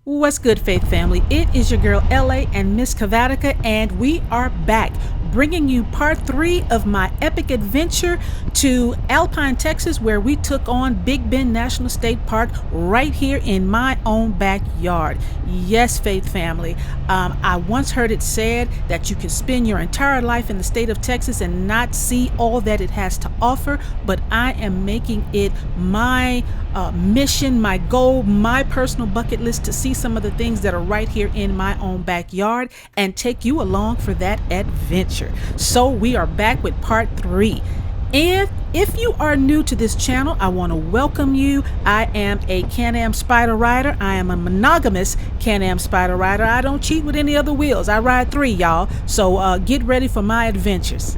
What's good, Faith family? It is your girl LA and Miss Kavatica, and we are back bringing you part 3 of my epic adventure to Alpine, Texas, where we took on Big Bend National State Park right here in my own backyard. Yes, Faith family. I once heard it said that you can spend your entire life in the state of Texas and not see all that it has to offer, but I am making it my mission, my goal, my personal bucket list to see some of the things that are right here in my own backyard and take you along for that adventure. So we are back with part 3. And if you are new to this channel, I want to welcome you. I am a Can-Am Spider rider. I am a monogamous Can-Am Spider rider. I don't cheat with any other wheels. I ride 3, y'all. So get ready for my adventures.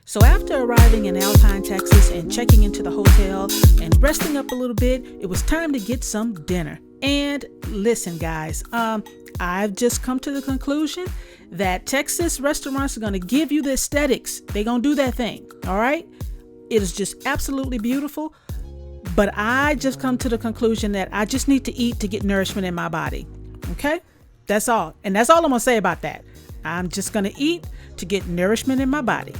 So after arriving in Alpine, Texas and checking into the hotel and resting up a little bit, it was time to get some dinner. And listen, guys, I've just come to the conclusion that Texas restaurants are going to give you the aesthetics. They're going to do that thing. All right. It is just absolutely beautiful. But I just come to the conclusion that I just need to eat to get nourishment in my body. Okay. That's all. And that's all I'm going to say about that. I'm just going to eat to get nourishment in my body.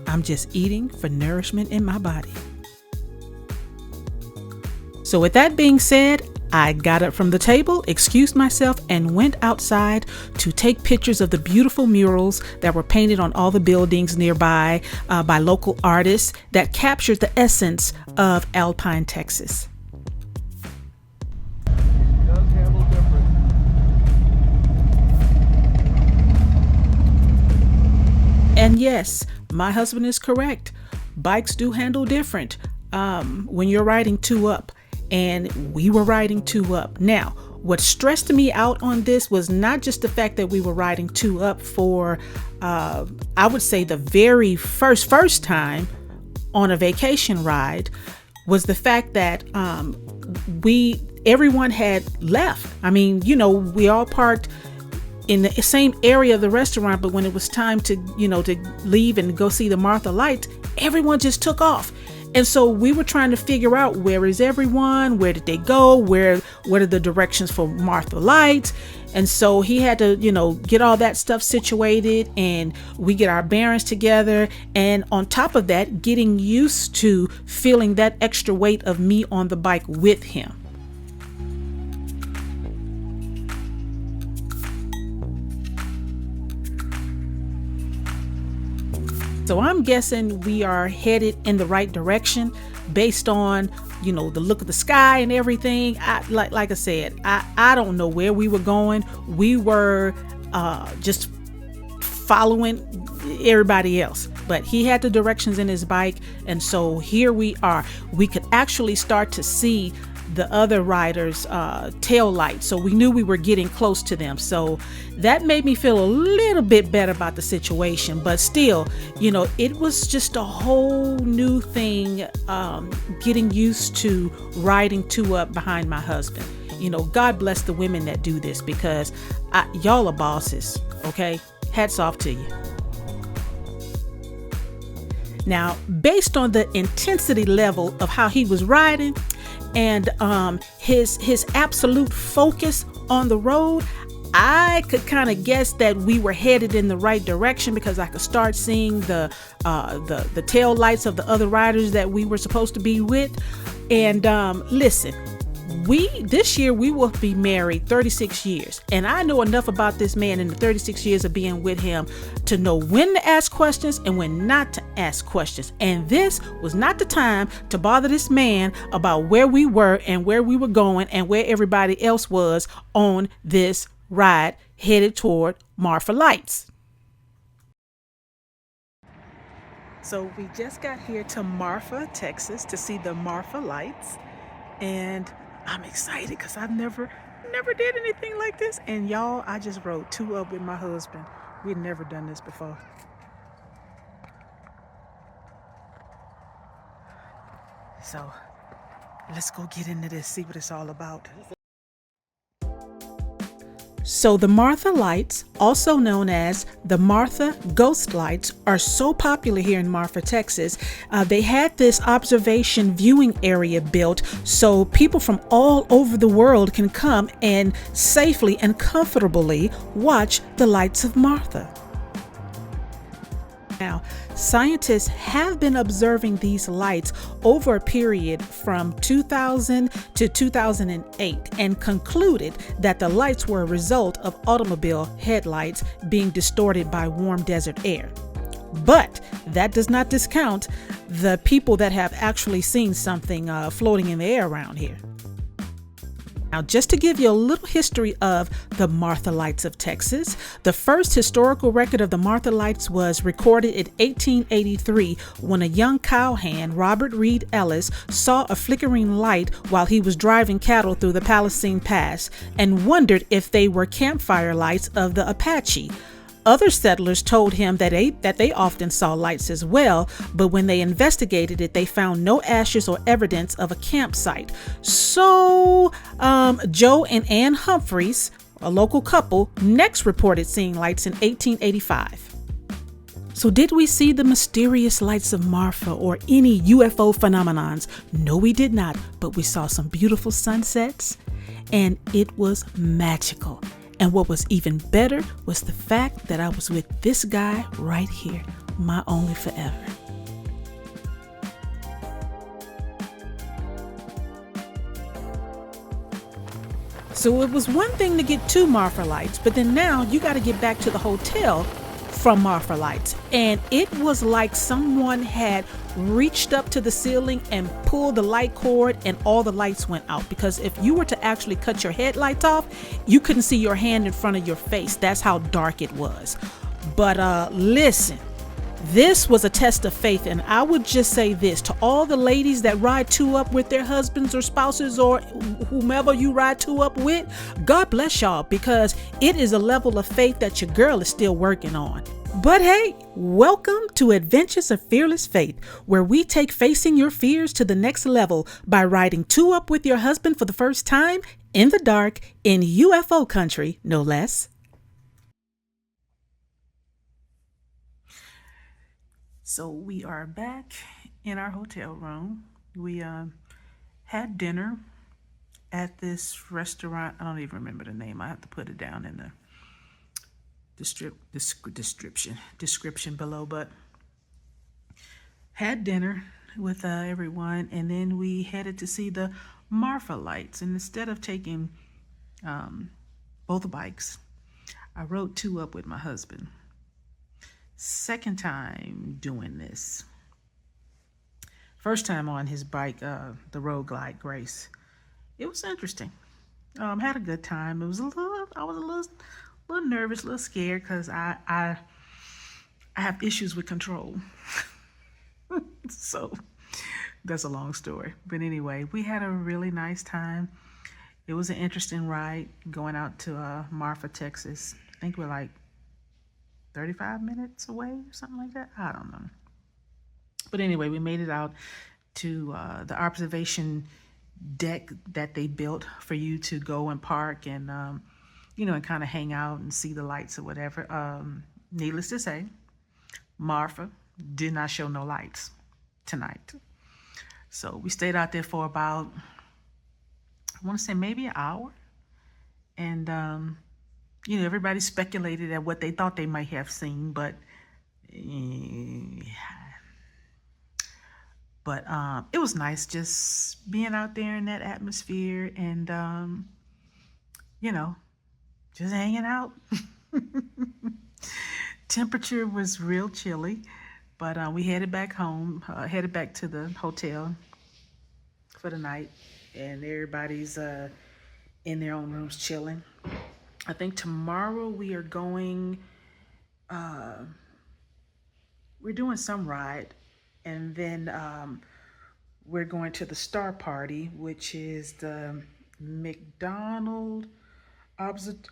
I'm just eating for nourishment in my body. So with that being said, I got up from the table, excused myself, and went outside to take pictures of the beautiful murals that were painted on all the buildings nearby by local artists that captured the essence of Alpine, Texas. And yes, my husband is correct. Bikes do handle different when you're riding 2 up, and we were riding 2 up. Now, what stressed me out on this was not just the fact that we were riding 2 up for, I would say the very first time on a vacation ride, was the fact that everyone had left. I mean, we all parked in the same area of the restaurant, but when it was time to leave and go see the Marfa Lights, everyone just took off. And so we were trying to figure out, where is everyone? Where did they go? What are the directions for Marfa Lights? And so he had to, get all that stuff situated, and we get our bearings together. And on top of that, getting used to feeling that extra weight of me on the bike with him. So I'm guessing we are headed in the right direction based on, the look of the sky and everything. Like I said, I don't know where we were going. We were just following everybody else, but he had the directions in his bike. And so here we are. We could actually start to see the other riders' tail lights, so we knew we were getting close to them. So that made me feel a little bit better about the situation, but still, it was just a whole new thing, getting used to riding 2 up behind my husband. God bless the women that do this, because y'all are bosses. Okay, hats off to you. Now, based on the intensity level of how he was riding and his absolute focus on the road, I could kind of guess that we were headed in the right direction, because I could start seeing the tail lights of the other riders that we were supposed to be with. And listen, this year we will be married 36 years, and I know enough about this man in the 36 years of being with him to know when to ask questions and when not to ask questions. And this was not the time to bother this man about where we were and where we were going and where everybody else was on this ride headed toward Marfa Lights. So we just got here to Marfa, Texas, to see the Marfa Lights, and I'm excited because I've never did anything like this. And y'all, I just rode 2 up with my husband. We'd never done this before. So let's go get into this, see what it's all about. So the Marfa Lights, also known as the Marfa Ghost Lights, are so popular here in Marfa, Texas. They had this observation viewing area built so people from all over the world can come and safely and comfortably watch the lights of Marfa. Now, scientists have been observing these lights over a period from 2000 to 2008 and concluded that the lights were a result of automobile headlights being distorted by warm desert air. But that does not discount the people that have actually seen something floating in the air around here. Now, just to give you a little history of the Marfa Lights of Texas, the first historical record of the Marfa Lights was recorded in 1883 when a young cowhand, Robert Reed Ellis, saw a flickering light while he was driving cattle through the Palestine Pass and wondered if they were campfire lights of the Apache. Other settlers told him that they often saw lights as well, but when they investigated it, they found no ashes or evidence of a campsite. So, Joe and Ann Humphreys, a local couple, next reported seeing lights in 1885. So did we see the mysterious lights of Marfa or any UFO phenomenons? No, we did not, but we saw some beautiful sunsets, and it was magical. And what was even better was the fact that I was with this guy right here, my only forever. So it was one thing to get to Marfa Lights, but then now you got to get back to the hotel from Marfa Lights. And it was like someone had reached up to the ceiling and pulled the light cord and all the lights went out, because if you were to actually cut your headlights off, you couldn't see your hand in front of your face. That's how dark it was. But listen, this was a test of faith, and I would just say this to all the ladies that ride two up with their husbands or spouses or whomever you ride two up with. God bless y'all, because it is a level of faith that your girl is still working on. But hey, welcome to Adventures of Fearless Faith, where we take facing your fears to the next level by riding two up with your husband for the first time in the dark in UFO country, no less. So we are back in our hotel room. We had dinner at this restaurant. I don't even remember the name. I have to put it down in the description below, but had dinner with everyone, and then we headed to see the Marfa Lights. And instead of taking both bikes, I rode two up with my husband. Second time doing this. First time on his bike, the Road Glide Grace. It was interesting. Had a good time. I was a little nervous, a little scared, because I have issues with control. So that's a long story. But anyway, we had a really nice time. It was an interesting ride going out to Marfa, Texas. I think we're like 35 minutes away or something like that. I don't know. But anyway, we made it out to the observation deck that they built for you to go and park and and kind of hang out and see the lights or whatever. Needless to say, Marfa did not show no lights tonight. So we stayed out there for about, I want to say maybe an hour. And, everybody speculated at what they thought they might have seen, but it was nice just being out there in that atmosphere and, just hanging out. Temperature was real chilly, but we headed back home, headed back to the hotel for the night, and everybody's in their own rooms chilling. I think tomorrow we are going, we're doing some ride, and then we're going to the Star Party, which is the McDonald observation,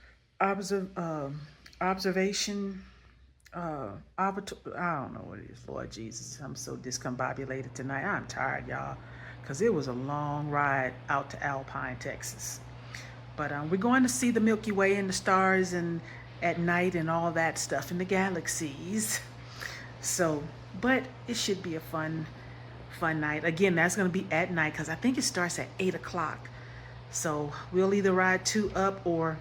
I don't know what it is, Lord Jesus. I'm so discombobulated tonight. I'm tired, y'all. because it was a long ride out to Alpine, Texas. But we're going to see the Milky Way and the stars and at night and all that stuff in the galaxies. So, but it should be a fun night. Again, that's going to be at night because I think it starts at 8 o'clock. So we'll either ride 2 up or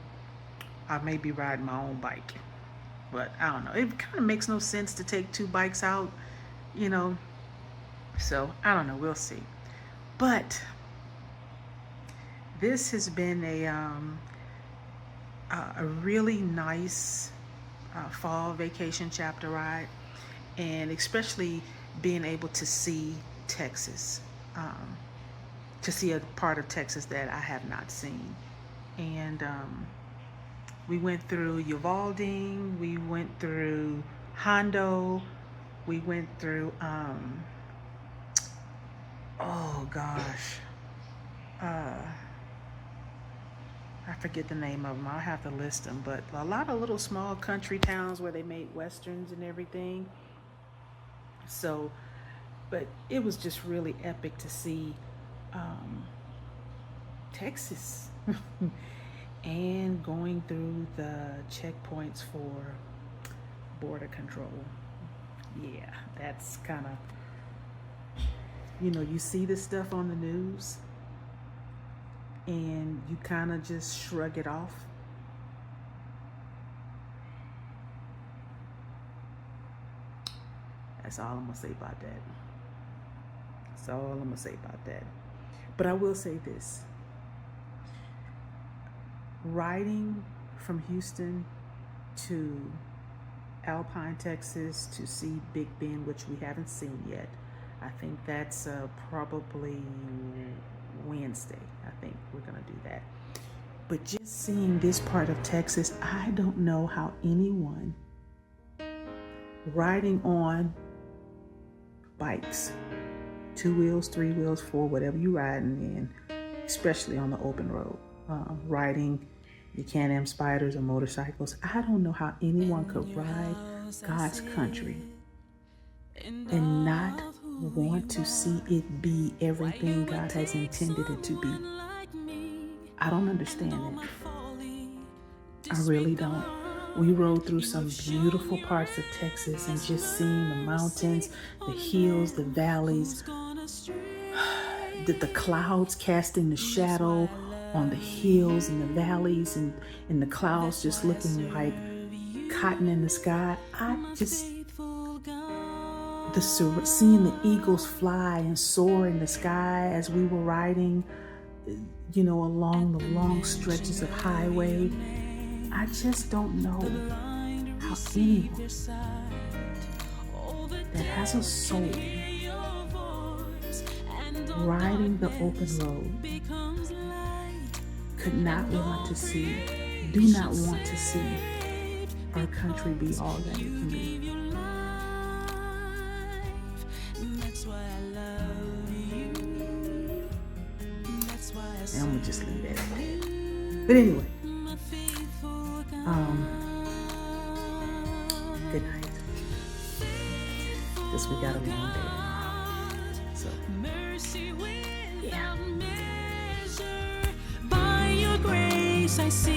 I may be riding my own bike. But I don't know. It kind of makes no sense to take 2 bikes out, you know. So I don't know. We'll see. But this has been a really nice fall vacation chapter ride, and especially being able to see Texas, to see a part of Texas that I have not seen. And we went through Uvalde, we went through Hondo, we went through oh gosh, I forget the name of them. I'll have to list them, but a lot of little small country towns where they made westerns and everything. So, but it was just really epic to see Texas and going through the checkpoints for border control. Yeah, that's kind of, you know, you see this stuff on the news and you kind of just shrug it off. That's all I'm gonna say about that. That's all I'm gonna say about that. But I will say this. Riding from Houston to Alpine, Texas to see Big Bend, which we haven't seen yet. I think that's probably Wednesday. I think we're gonna do that. But just seeing this part of Texas, I don't know how anyone riding on bikes, 2 wheels, 3 wheels, 4, whatever you riding in, especially on the open road, riding your Can-Am Spyders or motorcycles. I don't know how anyone could ride God's country and not want to see it be everything God has intended it to be. I don't understand it. I really don't. We rode through some beautiful parts of Texas and just seeing the mountains, the hills, the valleys, the clouds casting the shadow on the hills and the valleys, and the clouds just looking like cotton in the sky. Seeing the eagles fly and soar in the sky as we were riding, you know, along the long stretches of highway. I just don't know how anyone that has a soul riding the open road could not want to see, do not want to see our country be all that it can be. And I'm gonna just leave that at that. But anyway, good night. Because we got a long day tomorrow. So, yeah. By your grace, I see.